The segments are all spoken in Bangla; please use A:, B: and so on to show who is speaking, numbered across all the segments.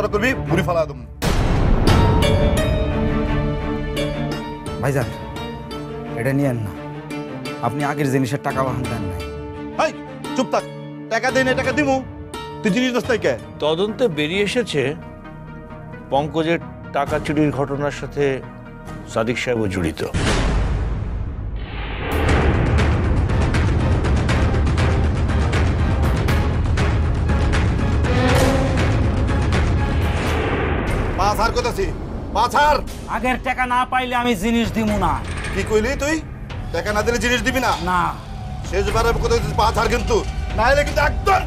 A: মনে করবি মুড়ি ফালা দেবো।
B: ভাইজান এটা নিয়েন না, আপনি আগের জিনিসের টাকা বাহান দেন নাই।
A: হাই চুপ থাক, টাকা দেই না টাকা দিমু, তুই জিনিস দোস্তাই কে?
C: তদন্তে বেরিয়ে এসেছে পঙ্কজের টাকা চুরির ঘটনার সাথে সাদিক সাহেবও জড়িত।
A: পাঁচ হার কোথাছি, পাঁচ হার।
B: আগের টাকা না পাইলে আমি জিনিস দিব না।
A: কি কইলি তুই? টাকা না দিলে জিনিস দিবি না?
B: না।
A: শেষবারে কোথায় পাঁচ হার, কিন্তু না হলে কিন্তু একদম।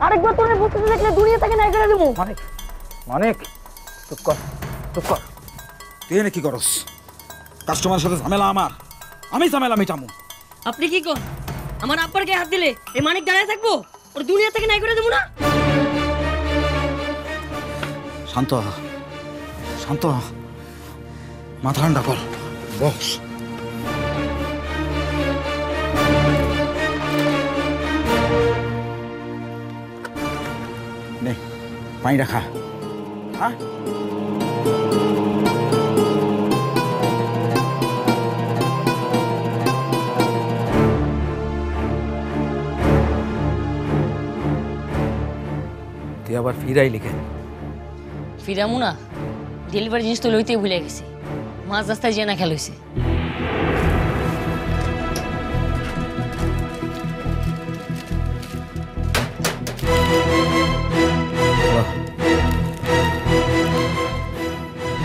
D: আরেকবার তোর বুঝতে দেখলে দুনিয়া থেকে নাই করে দেবো।
B: মানিক, মানিক চুপ কর, চুপ কর। তুই এনে কি করস? কাস্টমারের সাথে ঝামেলা আমার, আমি ঝামেলা মিটামু।
D: আপনি কি কর? আমার আব্বার গায়ে হাত দিলে এই মানিক দাঁড়ায় থাকবো? ওর দুনিয়া থেকে নাই করে দেবো না।
B: শান্ত হ, শান্ত হ, মাথা ঠান্ডা কর, বস। নে পানি রাখা। হ্যাঁ তুই আবার ফিরাইলি কেন?
D: ফিরামু না, ডেলিভারি জিনিস তো লইতেই ভুলে গেছি। মাঝ রাস্তায় যে না খেল হয়েছে।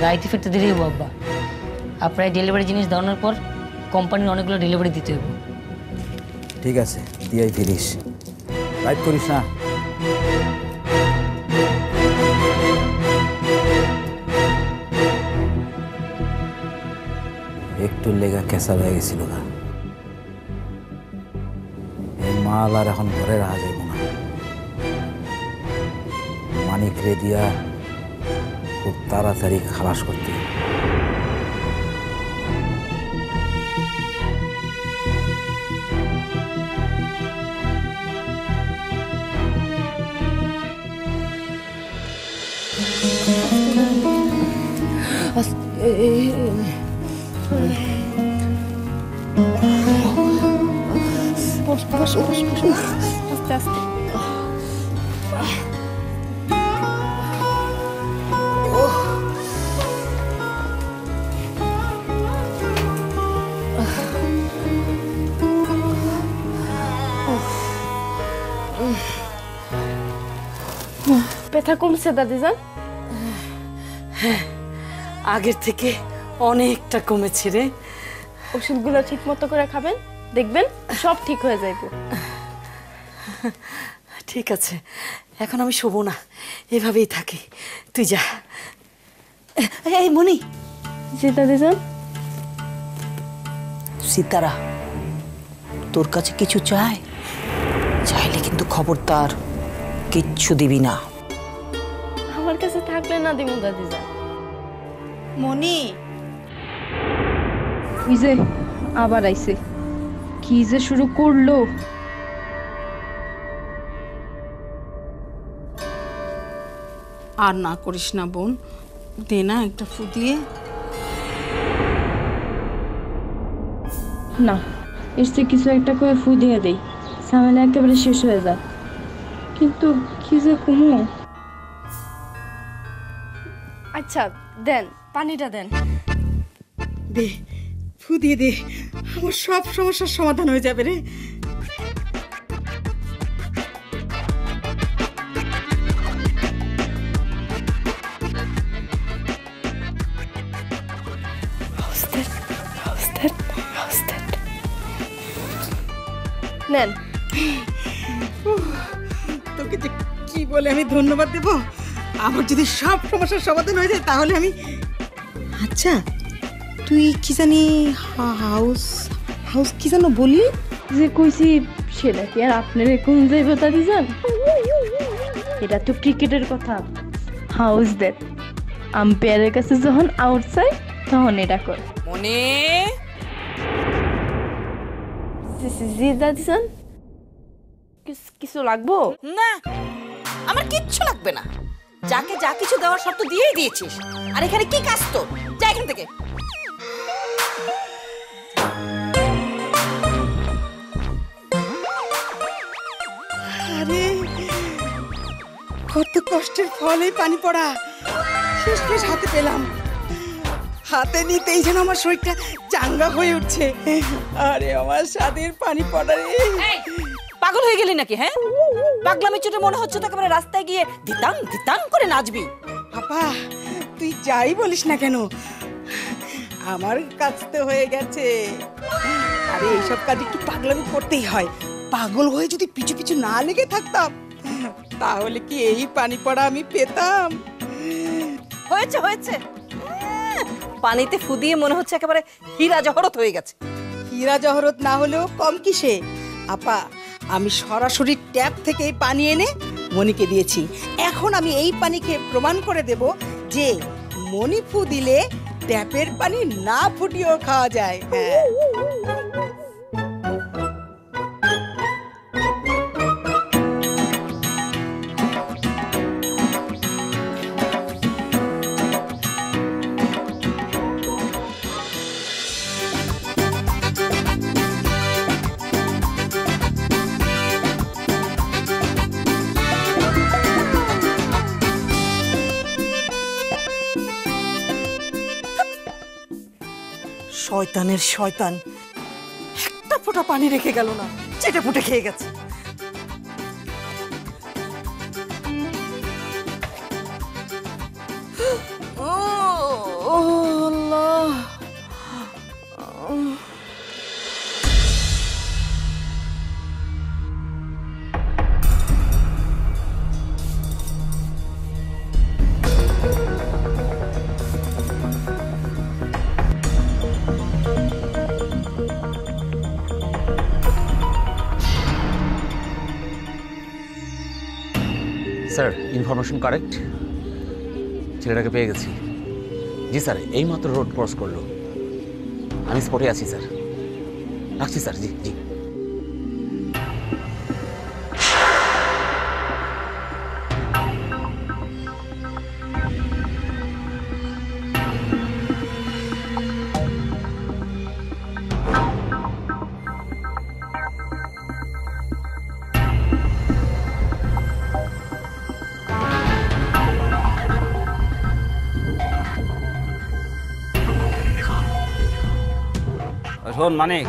D: গাড়িতে ফিরতে দেরি হবো আব্বা। আপনার ডেলিভারি জিনিস দেওয়ানোর পর কোম্পানির অনেকগুলো ডেলিভারি দিতে হইব।
B: ঠিক আছে, দিয়াই ফিরিস, রাইট করিস না। একটু লেগা কেঁচা হয়ে গেছিল না, এই মাল আর এখন ঘরে রাখা যাইব না। মানিক রে দিয়া খুব তাড়াতাড়ি খালাস করতে।
D: আস্তে আস্তে। ব্যথা কমছে দাদিজান?
E: হ্যাঁ, আগের থেকে অনেকটা কমেছে রে।
D: ওষুধগুলো ঠিক মতো করে খাবেন, দেখবেন সব ঠিক হয়ে যাইব।
E: ঠিক আছে, এখন আমি শোবো না, এভাবেই থাকি। তুই যা। এই মনি।
D: জি দাদিজান।
E: সীতারা তোর কাছে কিছু চায়? চাইলে কিন্তু খবরদার কিচ্ছু দিবি না।
D: আমার কাছে থাকলে না দিমু দাদিজান।
E: মনি,
D: ওই যে আবার আইছে, কি যে শুরু করলো।
E: আর না করিস না বোন, দে না একটা ফু দিয়ে।
D: না, এসে কিছু একটা করে ফু দিয়ে দেই, ঝামেলা একেবারে শেষ হয়ে যায়। কিন্তু কি যে কমু। আচ্ছা দেন, পানিটা দেন।
E: দে, ফু দিয়ে দে, আমার সব সমস্যার সমাধান হয়ে যাবে রে।
D: নেন।
E: তোকে যে কি বলে আমি ধন্যবাদ দেব। আমার যদি সব সমস্যার সমাধান হয়ে যায় তাহলে আমি। আচ্ছা তুই কি জানি হাউস হাউস কি জানো বললি?
D: যে কইছি সেটা কি আর আপনার কোন যাইব তা দিছেন? এটা তো ক্রিকেটের কথা। হাউস দ্যাট আম্পায়ারের কাছে যখন আউট চাই তখন এটা কর।
E: মনে
D: জি দাদিজান, কিছু লাগবো?
E: না, আমার কিচ্ছু লাগবে না। যাকে যা কিছু দেওয়ার শর্ত দিয়েই দিয়েছিস। আর এখানে কি কাজ তোর? যা এখান থেকে।
F: আরে কত কষ্টের ফলে পানি পড়া শেষমেশ হাতে পেলাম। হাতে নিতেই যেন আমার শরীরটা চাঙ্গা হয়ে উঠছে। আরে আমার স্বাদের পানি পড়া রে।
E: পাগল হয়ে গেলি নাকি? হ্যাঁ, পাগলামি চোটে মনে হচ্ছে তো একেবারে রাস্তায় গিয়ে দিতাং দিতাং করে নাচবি।
F: আপা তুই যাই বলিস না কেন, আমার কাজ তো হয়ে গেছে। আরে এইসব কাজ একটু পাগলামি করতেই হয়। পাগল হয়ে যদি পিছু পিছু না লেগে থাকতাম তাহলে কি এই পানি পড়া আমি পেতাম?
E: হয়েছে হয়েছে, পানিতে ফু দিয়ে মনে হচ্ছে একেবারে হীরা জহরত হয়ে গেছে।
F: হীরা জহরত না হলেও কম কিসে আপা, আমি সরাসরি ট্যাপ থেকে এই পানি এনে মনিকে দিয়েছি। এখন আমি এই পানি খেয়ে প্রমাণ করে দেব যে মনি ফু দিলে ট্যাপের পানি না ফুটিয়েও খাওয়া যায়। হ্যাঁ শয়তানের শয়তান, একটা ফোঁটা পানি রেখে গেল না, চেটে ফুটে খেয়ে গেছে। ও আল্লাহ,
G: স্যার, ইনফরমেশন কারেক্ট, ছেলেটাকে পেয়ে গেছি। জি স্যার, এইমাত্র রোড ক্রস করলো। আমি স্পটে আছি স্যার। রাখছি স্যার। জি জি।
B: শোন মানিক,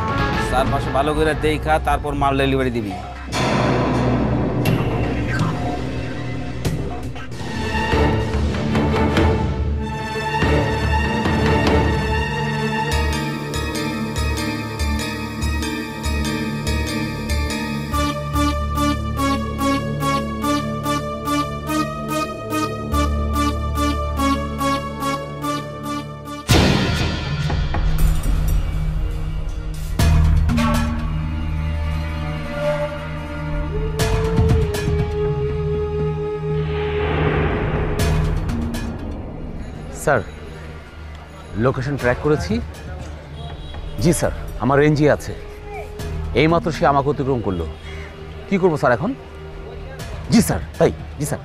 B: চারপাশে ভালো করে দেখা তারপর মাল ডেলিভারি দিবি।
G: স্যার, লোকেশন ট্র্যাক করেছি। জি স্যার, আমার রেঞ্জই আছে। এইমাত্র সে আমাকে অতিক্রম করলো। কি করবো স্যার এখন? জি স্যার, তাই। জি স্যার।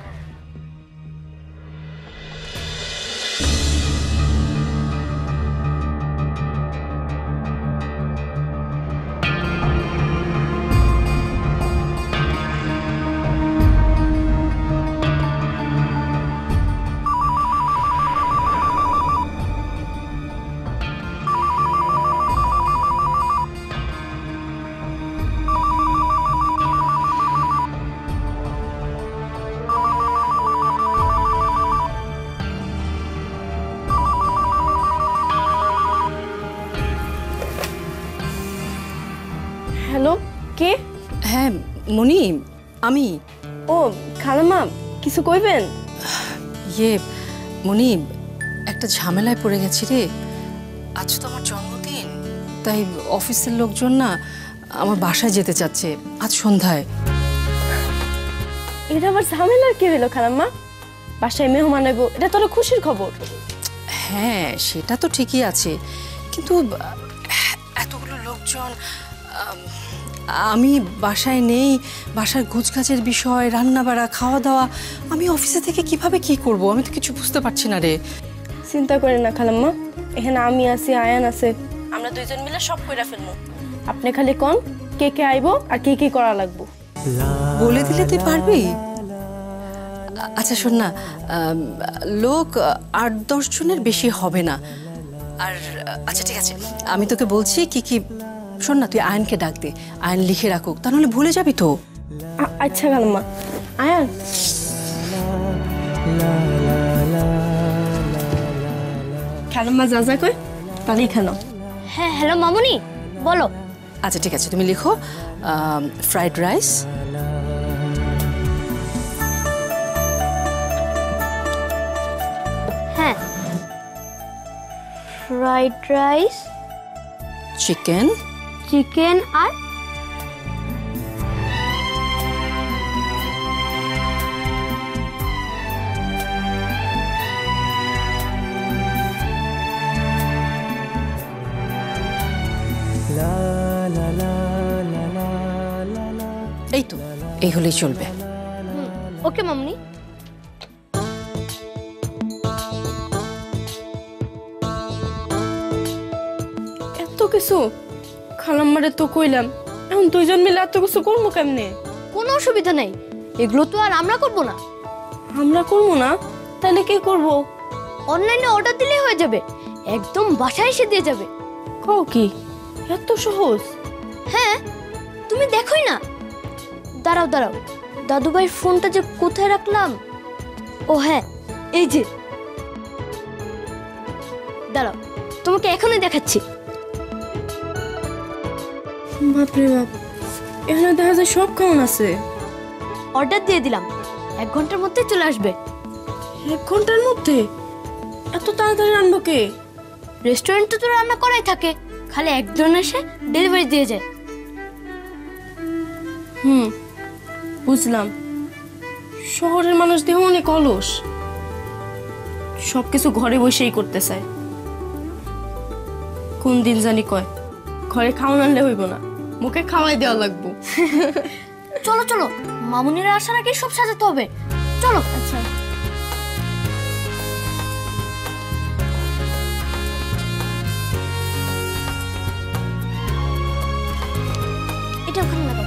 D: হ্যালো, কে?
F: হ্যাঁ মনি, আমি।
D: ও খালামা, কিছু কইবেন?
F: ইয়ে মনি, একটা ঝামেলায় পড়ে গেছি রে। আজ তো আমার জন্মদিন, তাই অফিসের লোকজন না
H: আমার বাসায় যেতে চাচ্ছে আজ সন্ধ্যায়।
D: এটা আবার ঝামেলার কি হইলো খালাম্মা? বাসায় মেহমান আইবো, এটা তোর খুশির খবর।
H: হ্যাঁ সেটা তো ঠিকই আছে, কিন্তু এতগুলো লোকজন, আমি বাসায় নেই, বাসার গোছগাছের বিষয়, রান্না বাড়া, খাওয়া দাওয়া, আমি অফিসে থেকে কিভাবে কি করব আমি তো কিছু বুঝতে পারছি না রে।
D: চিন্তা করেন না খালাম্মা, এখানে আমি আছি, আয়ান আছে, আমরা দুইজন মিলে সব কইরা ফেলবো। আপনি খালি কোন কে কে আইবো আর কি কি করা লাগবো
H: বলে দিলে তুই পারবি? আচ্ছা শোন না, লোক 8-10 জনের বেশি হবে না। আর আচ্ছা ঠিক আছে, আমি তোকে বলছি কি কি, শোন না তুই আয়নকে ডাক দে, আয়ন লিখে রাখুক, তা নাহলে ভুলে যাবি তো।
D: আচ্ছা খালাম্মা। আয়ান খালাম্মা যা যা কই তাহলে খানো।
I: হ্যাঁ হ্যালো মামুনি বলো।
H: আচ্ছা ঠিক আছে, তুমি লিখো ফ্রাইড রাইস,
I: হ্যাঁ ফ্রাইড রাইস,
H: চিকেন,
I: চিকেন আর
H: এই তো এই হলেই চলবে।
I: ওকে মামুনি।
D: এত কিছু খালাম্মারে তো কইলাম, এখন দুইজন মিলে এত কিছু করবো কেমনে?
I: কোনো অসুবিধা নেই, এগুলো তো আর আমরা করব না।
D: আমরা করবো না? তাহলে কি করবো?
I: অনলাইনে অর্ডার দিলেই হয়ে যাবে, একদম বাসায় এসে দিয়ে যাবে।
D: কও কি এত সহজ?
I: হ্যাঁ তুমি দেখোই না। দাঁড়াও দাঁড়াও, দাদুভাই ফোনটা যে কোথায় রাখলাম, ও হ্যাঁ এই যে, দাঁড়াও তোমাকে এখনই দেখাচ্ছি।
D: বাপরে বাপ, এখানে দেখা যায় সব খাওয়ান আছে।
I: অর্ডার দিয়ে দিলাম, 1 ঘন্টার মধ্যে চলে আসবে।
D: 1 ঘন্টার মধ্যে? এত তাড়াতাড়ি আনবো কে?
I: রেস্টুরেন্টে তো রান্না করাই থাকে, খালি একজন এসে ডেলিভারি দিয়ে যায়।
D: বুঝলাম। শহরের মানুষ দেহ অনেক অলস, সবকিছু ঘরে বসেই করতে চায়। কোন দিন জানি কয় ঘরে খাওয়ান আনলে হইব না, মুখে খাওয়াই দেওয়া লাগবো।
I: চলো চলো, মামুনিরা আসার আগে সব সাজাতে হবে, চলো।
D: আচ্ছা
I: এটা ওখানে লাগাও।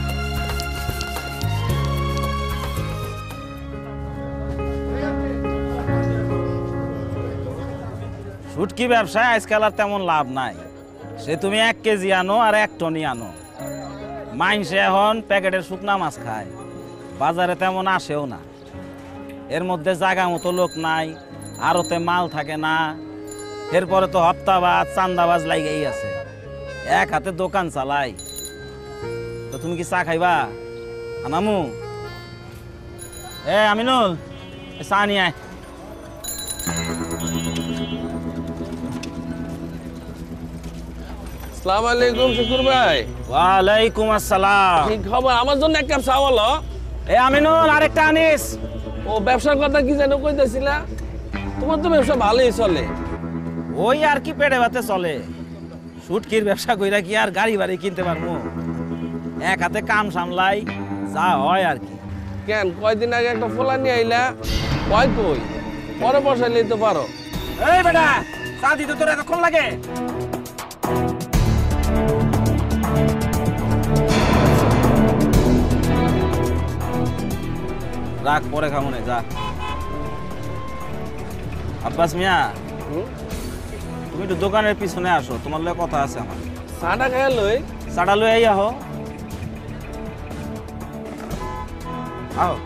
B: শুটকি ব্যবসায় আজকাল আর তেমন লাভ নাই। সে তুমি 1 কেজি আনো আর 1 টনই আনো, মাইনসে এখন প্যাকেটের শুকনা মাছ খায়, বাজারে তেমন আসেও না। এর মধ্যে জায়গা মতো লোক নাই, আরতে মাল থাকে না, এরপরে তো হপ্তাবাজ চান্দাবাজ লাগেই আছে, এক হাতে দোকান চালাই। তো তুমি কি চা খাইবা? আনামু? আমিনুল, চা নিয়ে আয়।
J: আসসালামু আলাইকুম শুকুর ভাই।
B: ওয়ালাইকুম আসসালাম।
J: কি খবর? আমার জন্য 1 কাপ চা বলো।
B: আমিনুল আরেকটা আনিস।
J: ও ব্যবসার কথা কি যেন কইতেছিলা? তোমার তো ব্যবসা ভালোই চলে।
B: ওই আর কি পেটে ভাতে চলে, শুটকির ব্যবসা কইরা কি আর গাড়ি বাড়ি কিনতে পারবো? এক হাতে কাম সামলাই, যা হয় আর কি।
J: কেন কয়দিন আগে একটা ফোলা নিয়ে আইলা, কই পরে বসাইলেই তো পারো।
B: এই বেটা, চা দিতে তোর এতক্ষণ লাগে? রাখ, পরে খামনে যা। আব্বাস মিয়া, তুমি একটু দোকানের পিছনে আসো, তোমার লগে কথা আছে আমার।
J: চাটা খাইয়া লই।
B: চাটা লই আই আহো। আহো।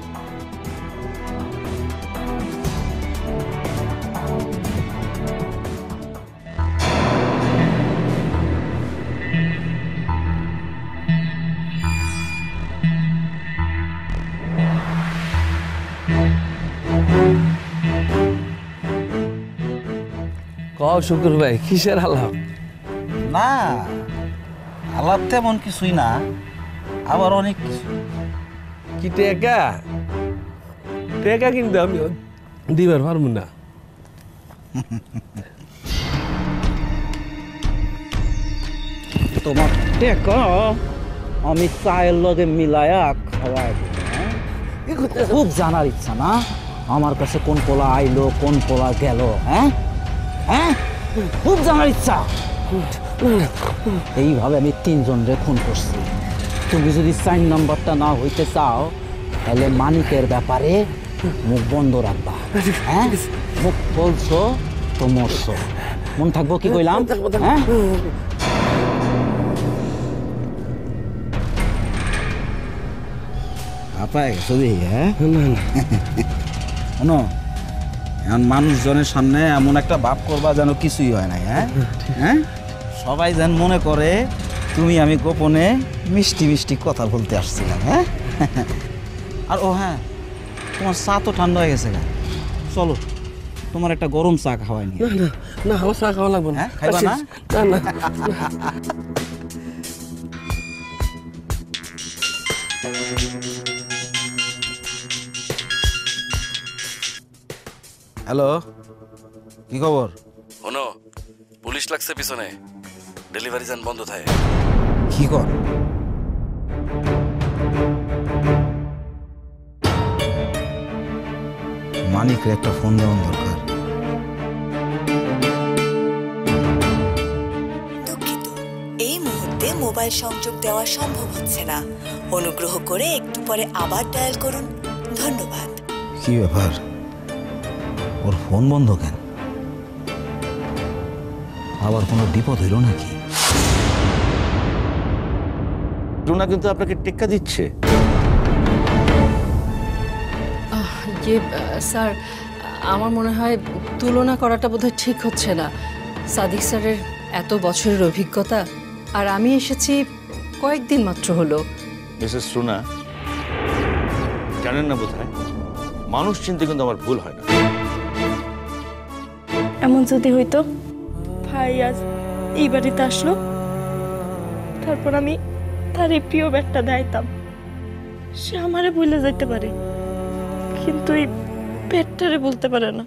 J: কও শুকুর ভাই, কিসের আলাপ?
B: না, আলাপ তেমন কিছুই না, আবার অনেক কিছু।
J: কি টেকা? টেকা কিন্তু আমি দিবার পারবো না।
B: তোমার টেকা আমি চায়ের লগে মিলায়া খাওয়াই দেব। খুব জানার ইচ্ছা না আমার কাছে কোন পোলা আইলো কোন পোলা গেল? হ্যাঁ হ্যাঁ, খুব জানার ইচ্ছা। এইভাবে আমি 3 জনরে খুন করছি। তুমি যদি 4 নাম্বারটা না হইতে চাও তাহলে মানিকের ব্যাপারে মুখ বন্ধ রাখবা। হ্যাঁ, মুখ বলছো তো মরছো। মন থাকবো কি কইলাম? হ্যাঁ, আপায় গেছো দেখি। হ্যাঁ, শোনো, এখন মানুষজনের সামনে এমন একটা ভাব করবা যেন কিছুই হয় নাই। হ্যাঁ হ্যাঁ, সবাই যেন মনে করে তুমি আমি গোপনে মিষ্টি মিষ্টি কথা বলতে আসছিলাম। হ্যাঁ, আর ও হ্যাঁ, তোমার চা তো ঠান্ডা হয়ে গেছে। চলো তোমার একটা গরম চা খাওয়াই নি।
J: না, আমার চা খাওয়া লাগবে না।
B: খাইবা না?
J: না।
B: হ্যালো, কি খবর?
K: শোনো, পুলিশ লাগছে পিছনে, ডেলিভারি যান বন্ধ থাকে।
B: কি কর? মানিকের একটা ফোন দেওয়ার দরকার।
L: দুঃখিত, এই মুহূর্তে মোবাইল সংযোগ দেওয়া সম্ভব হচ্ছে না। অনুগ্রহ করে একটু পরে আবার ডায়াল করুন। ধন্যবাদ।
B: কি ব্যাপার, ওর ফোন বন্ধ কেন? আবার কোনো বিপদ হইল নাকি?
C: রুনা কিন্তু আপনাকে টেক্কা দিচ্ছে।
H: স্যার, আমার মনে হয় তুলনা করাটা বোধহয় ঠিক হচ্ছে না। সাদিক স্যারের এত বছরের অভিজ্ঞতা, আর আমি এসেছি কয়েকদিন মাত্র হলো।
C: মিসেস রুনা, জানেন না বোধহয় মানুষ চিনতে কিন্তু আমার ভুল হয় না।
D: এমন যদি হইতো ভাই আজ এই বাড়িতে আসলো, তারপর আমি তার এই প্রিয় ব্যাগটা দেয়তাম, সে আমারে ভুলে যাইতে পারে কিন্তু এই পেটটারে বলতে পারে না।